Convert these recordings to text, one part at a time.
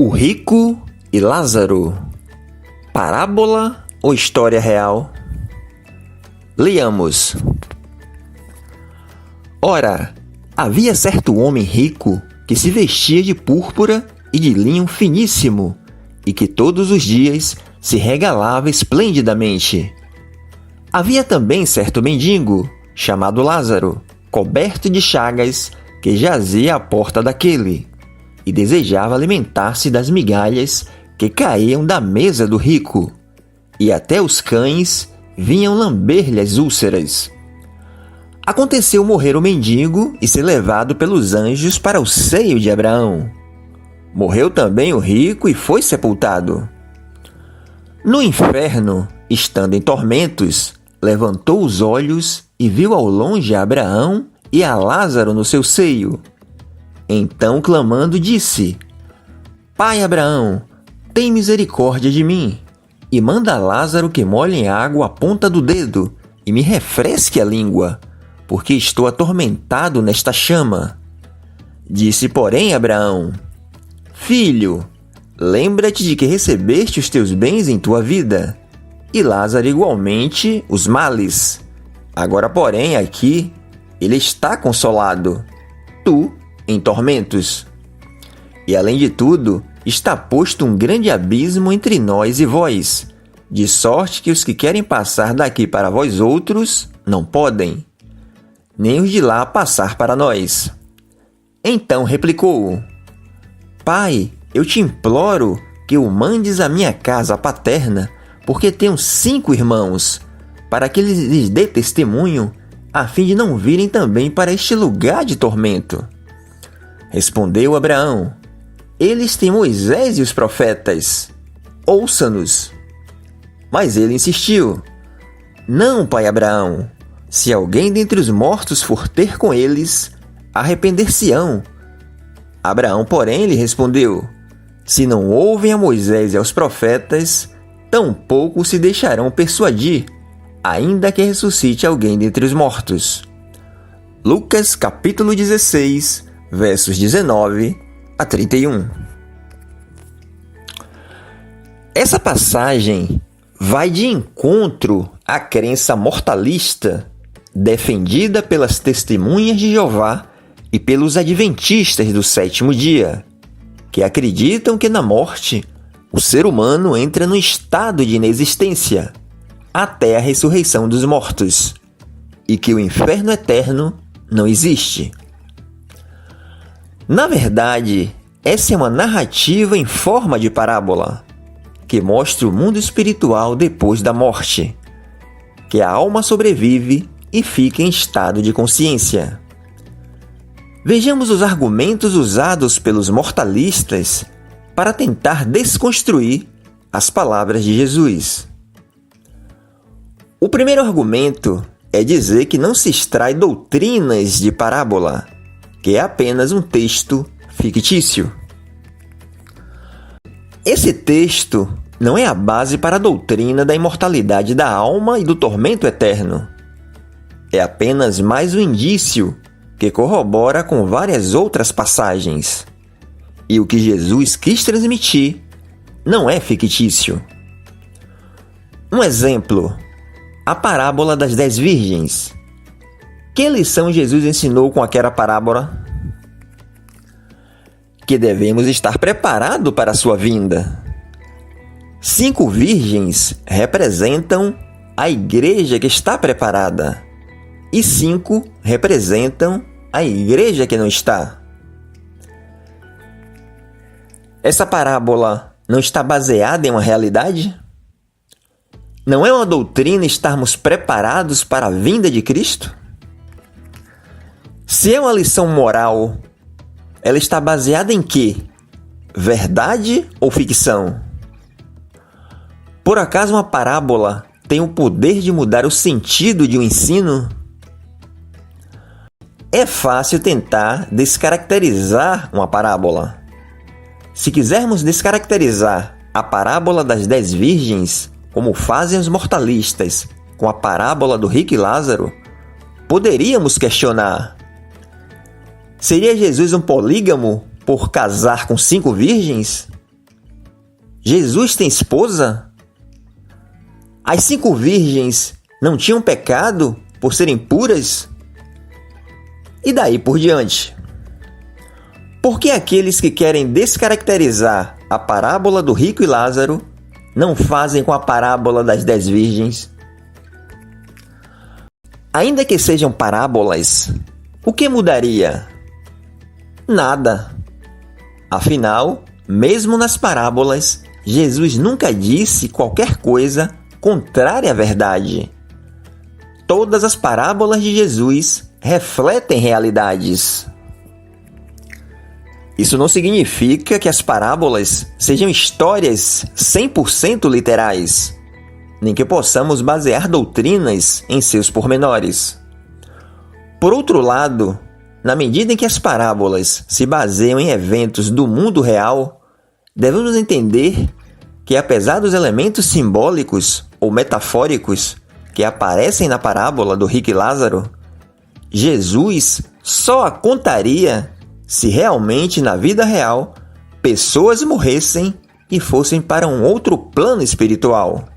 O rico e Lázaro. Parábola ou história real? Leamos. Ora, havia certo homem rico que se vestia de púrpura e de linho finíssimo e que todos os dias se regalava esplendidamente. Havia também certo mendigo, chamado Lázaro, coberto de chagas, que jazia à porta daquele e desejava alimentar-se das migalhas que caíam da mesa do rico, e até os cães vinham lamber-lhe as úlceras. Aconteceu morrer o mendigo e ser levado pelos anjos para o seio de Abraão. Morreu também o rico e foi sepultado. No inferno, estando em tormentos, levantou os olhos e viu ao longe a Abraão e a Lázaro no seu seio. Então, clamando, disse: Pai Abraão, tem misericórdia de mim, e manda a Lázaro que molhe em água a ponta do dedo e me refresque a língua, porque estou atormentado nesta chama. Disse, porém, Abraão: Filho, lembra-te de que recebeste os teus bens em tua vida, e Lázaro igualmente os males. Agora, porém, aqui ele está consolado, tu em tormentos. E, além de tudo, está posto um grande abismo entre nós e vós, de sorte que os que querem passar daqui para vós outros não podem, nem os de lá passar para nós. Então replicou: Pai, eu te imploro que o mandes à minha casa paterna, porque tenho 5 irmãos, para que lhes dê testemunho, a fim de não virem também para este lugar de tormento. Respondeu Abraão: Eles têm Moisés e os profetas. Ouça-nos. Mas ele insistiu: Não, pai Abraão. Se alguém dentre os mortos for ter com eles, arrepender-se-ão. Abraão, porém, lhe respondeu: Se não ouvem a Moisés e aos profetas, tampouco se deixarão persuadir, ainda que ressuscite alguém dentre os mortos. Lucas capítulo 16, versos 19 a 31. Essa passagem vai de encontro à crença mortalista defendida pelas testemunhas de Jeová e pelos adventistas do sétimo dia, que acreditam que na morte o ser humano entra no estado de inexistência até a ressurreição dos mortos e que o inferno eterno não existe. Na verdade, essa é uma narrativa em forma de parábola, que mostra o mundo espiritual depois da morte, que a alma sobrevive e fica em estado de consciência. Vejamos os argumentos usados pelos mortalistas para tentar desconstruir as palavras de Jesus. O primeiro argumento é dizer que não se extrai doutrinas de parábola, que é apenas um texto fictício. Esse texto não é a base para a doutrina da imortalidade da alma e do tormento eterno. É apenas mais um indício que corrobora com várias outras passagens. E o que Jesus quis transmitir não é fictício. Um exemplo: a parábola das 10 virgens. Que lição Jesus ensinou com aquela parábola? Que devemos estar preparados para a sua vinda. 5 virgens representam a igreja que está preparada, e 5 representam a igreja que não está. Essa parábola não está baseada em uma realidade? Não é uma doutrina estarmos preparados para a vinda de Cristo? Se é uma lição moral, ela está baseada em quê? Verdade ou ficção? Por acaso uma parábola tem o poder de mudar o sentido de um ensino? É fácil tentar descaracterizar uma parábola. Se quisermos descaracterizar a parábola das 10 virgens, como fazem os mortalistas com a parábola do rico e Lázaro, poderíamos questionar: seria Jesus um polígamo por casar com 5 virgens? Jesus tem esposa? As 5 virgens não tinham pecado por serem puras? E daí por diante? Por que aqueles que querem descaracterizar a parábola do rico e Lázaro não fazem com a parábola das 10 virgens? Ainda que sejam parábolas, o que mudaria? Nada. Afinal, mesmo nas parábolas, Jesus nunca disse qualquer coisa contrária à verdade. Todas as parábolas de Jesus refletem realidades. Isso não significa que as parábolas sejam histórias 100% literais, nem que possamos basear doutrinas em seus pormenores. Por outro lado, na medida em que as parábolas se baseiam em eventos do mundo real, devemos entender que, apesar dos elementos simbólicos ou metafóricos que aparecem na parábola do rico e Lázaro, Jesus só a contaria se realmente na vida real pessoas morressem e fossem para um outro plano espiritual.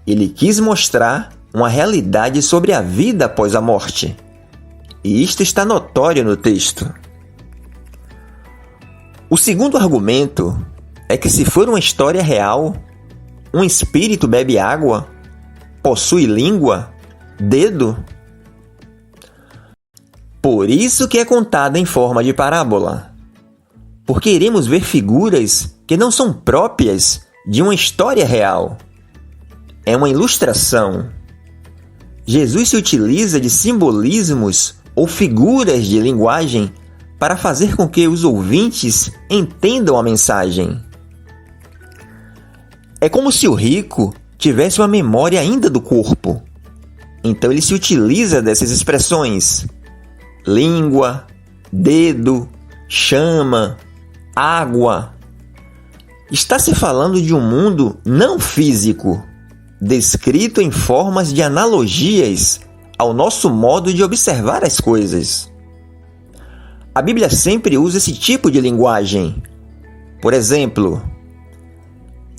Ele quis mostrar uma realidade sobre a vida após a morte, e isto está notório no texto. O segundo argumento é que, se for uma história real, um espírito bebe água, possui língua, dedo. Por isso que é contada em forma de parábola, porque iremos ver figuras que não são próprias de uma história real. É uma ilustração. Jesus se utiliza de simbolismos ou figuras de linguagem para fazer com que os ouvintes entendam a mensagem. É como se o rico tivesse uma memória ainda do corpo. Então ele se utiliza dessas expressões: língua, dedo, chama, água. Está se falando de um mundo não físico, descrito em formas de analogias ao nosso modo de observar as coisas. A Bíblia sempre usa esse tipo de linguagem. Por exemplo,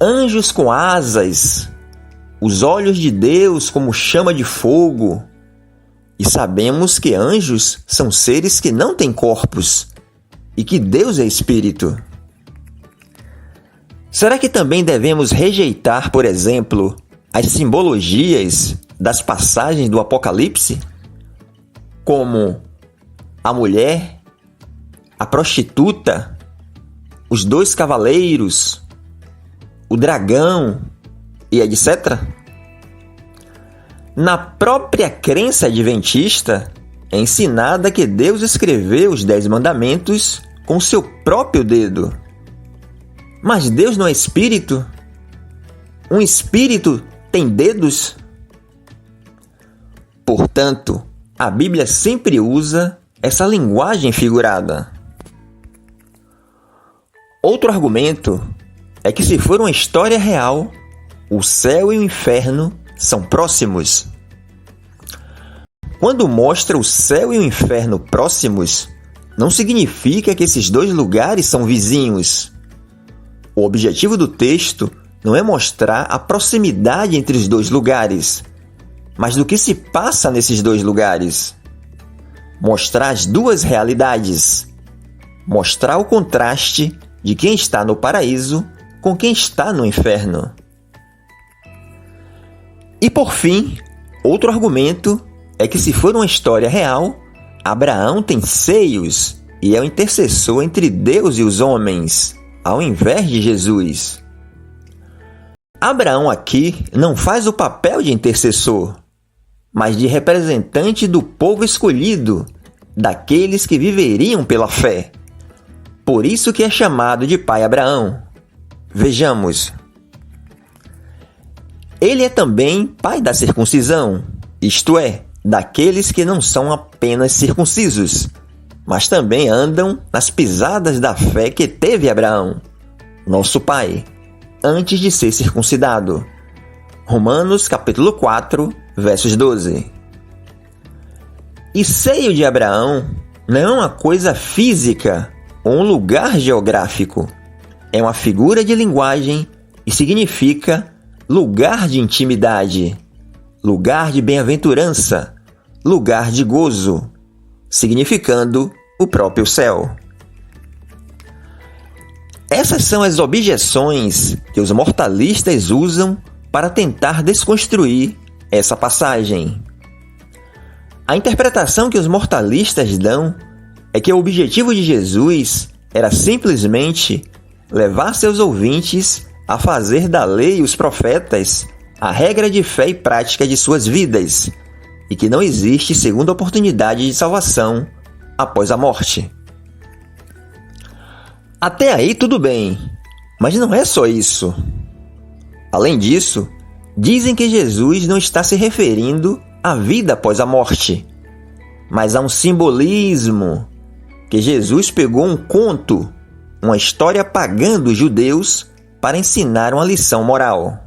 anjos com asas, os olhos de Deus como chama de fogo. E sabemos que anjos são seres que não têm corpos e que Deus é espírito. Será que também devemos rejeitar, por exemplo, as simbologias das passagens do Apocalipse, como a mulher, a prostituta, os 2 cavaleiros, o dragão e etc.? Na própria crença adventista, é ensinada que Deus escreveu os 10 mandamentos com seu próprio dedo. Mas Deus não é espírito? Um espírito tem dedos? Portanto, a Bíblia sempre usa essa linguagem figurada. Outro argumento é que, se for uma história real, o céu e o inferno são próximos. Quando mostra o céu e o inferno próximos, não significa que esses 2 lugares são vizinhos. O objetivo do texto não é mostrar a proximidade entre os 2 lugares, mas do que se passa nesses 2 lugares. Mostrar as 2 realidades. Mostrar o contraste de quem está no paraíso com quem está no inferno. E por fim, outro argumento é que, se for uma história real, Abraão tem seios e é o intercessor entre Deus e os homens, ao invés de Jesus. Abraão aqui não faz o papel de intercessor, mas de representante do povo escolhido, daqueles que viveriam pela fé. Por isso que é chamado de pai Abraão. Vejamos. Ele é também pai da circuncisão, isto é, daqueles que não são apenas circuncisos, mas também andam nas pisadas da fé que teve Abraão, nosso pai, antes de ser circuncidado. Romanos capítulo 4, versos 12. E seio de Abraão não é uma coisa física ou um lugar geográfico, é uma figura de linguagem e significa lugar de intimidade, lugar de bem-aventurança, lugar de gozo, significando o próprio céu. Essas são as objeções que os mortalistas usam para tentar desconstruir essa passagem. A interpretação que os mortalistas dão é que o objetivo de Jesus era simplesmente levar seus ouvintes a fazer da lei e os profetas a regra de fé e prática de suas vidas, e que não existe segunda oportunidade de salvação após a morte. Até aí tudo bem, mas não é só isso. Além disso, dizem que Jesus não está se referindo à vida após a morte, mas a um simbolismo, que Jesus pegou um conto, uma história pagã dos judeus, para ensinar uma lição moral.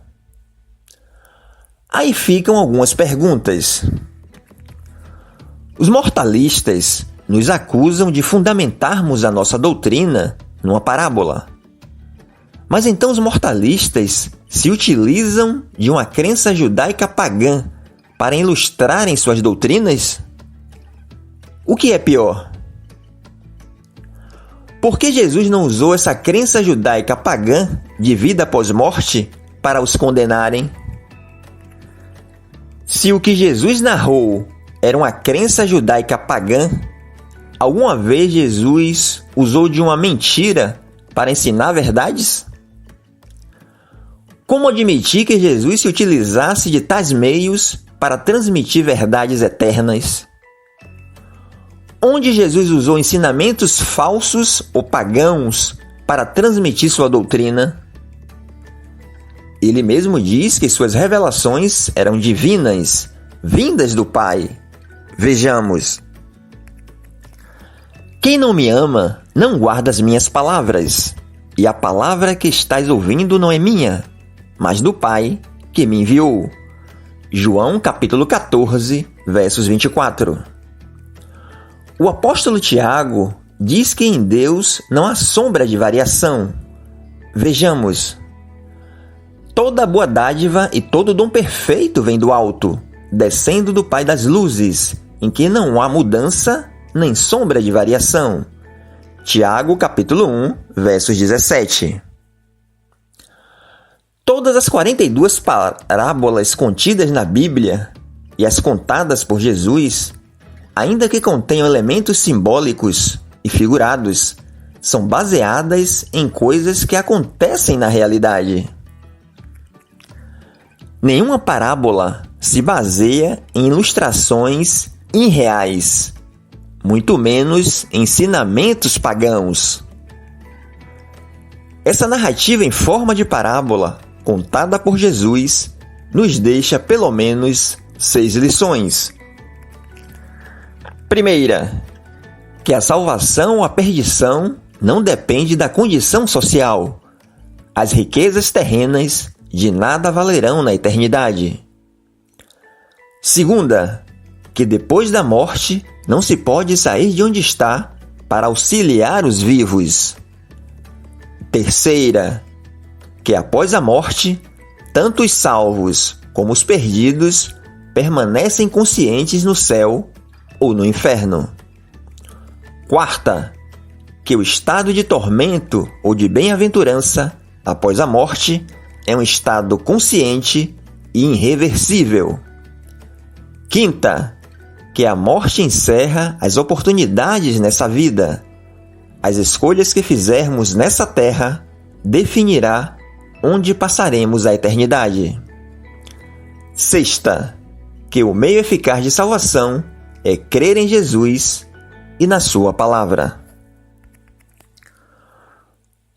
Aí ficam algumas perguntas. Os mortalistas nos acusam de fundamentarmos a nossa doutrina numa parábola. Mas então os mortalistas se utilizam de uma crença judaica pagã para ilustrarem suas doutrinas? O que é pior? Por que Jesus não usou essa crença judaica pagã de vida após morte para os condenarem? Se o que Jesus narrou era uma crença judaica pagã, alguma vez Jesus usou de uma mentira para ensinar verdades? Como admitir que Jesus se utilizasse de tais meios para transmitir verdades eternas? Onde Jesus usou ensinamentos falsos ou pagãos para transmitir sua doutrina? Ele mesmo diz que suas revelações eram divinas, vindas do Pai. Vejamos. Quem não me ama, não guarda as minhas palavras, e a palavra que estás ouvindo não é minha, mas do Pai que me enviou. João capítulo 14, versos 24. O apóstolo Tiago diz que em Deus não há sombra de variação. Vejamos. Toda boa dádiva e todo dom perfeito vem do alto, descendo do Pai das luzes, em que não há mudança nem sombra de variação. Tiago capítulo 1, versos 17. Todas as 42 parábolas contidas na Bíblia e as contadas por Jesus, ainda que contenham elementos simbólicos e figurados, são baseadas em coisas que acontecem na realidade. Nenhuma parábola se baseia em ilustrações irreais, muito menos ensinamentos pagãos. Essa narrativa em forma de parábola, contada por Jesus, nos deixa pelo menos 6 lições. Primeira, que a salvação ou a perdição não depende da condição social. As riquezas terrenas de nada valerão na eternidade. Segunda, que depois da morte não se pode sair de onde está para auxiliar os vivos. Terceira, que após a morte, tanto os salvos como os perdidos permanecem conscientes no céu ou no inferno. Quarta, que o estado de tormento ou de bem-aventurança após a morte é um estado consciente e irreversível. Quinta, que a morte encerra as oportunidades nessa vida. As escolhas que fizermos nessa terra definirá onde passaremos a eternidade. Sexta, que o meio eficaz de salvação é crer em Jesus e na sua palavra.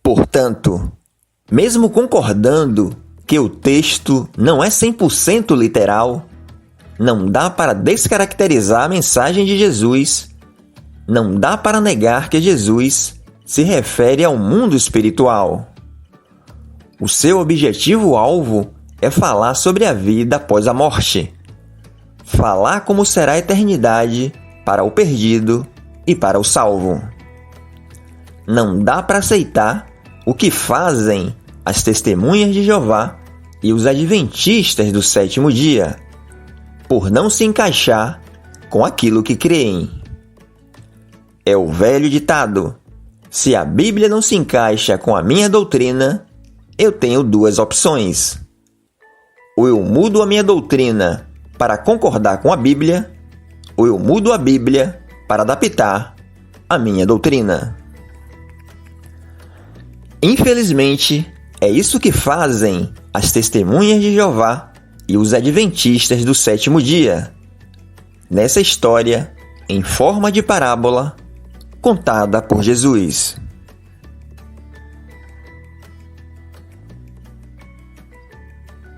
Portanto, mesmo concordando que o texto não é 100% literal, não dá para descaracterizar a mensagem de Jesus, não dá para negar que Jesus se refere ao mundo espiritual. O seu objetivo-alvo é falar sobre a vida após a morte, falar como será a eternidade para o perdido e para o salvo. Não dá para aceitar o que fazem as testemunhas de Jeová e os adventistas do sétimo dia, por não se encaixar com aquilo que creem. É o velho ditado: se a Bíblia não se encaixa com a minha doutrina, eu tenho duas opções. Ou eu mudo a minha doutrina para concordar com a Bíblia, ou eu mudo a Bíblia para adaptar a minha doutrina. Infelizmente, é isso que fazem as testemunhas de Jeová e os adventistas do sétimo dia, nessa história em forma de parábola contada por Jesus.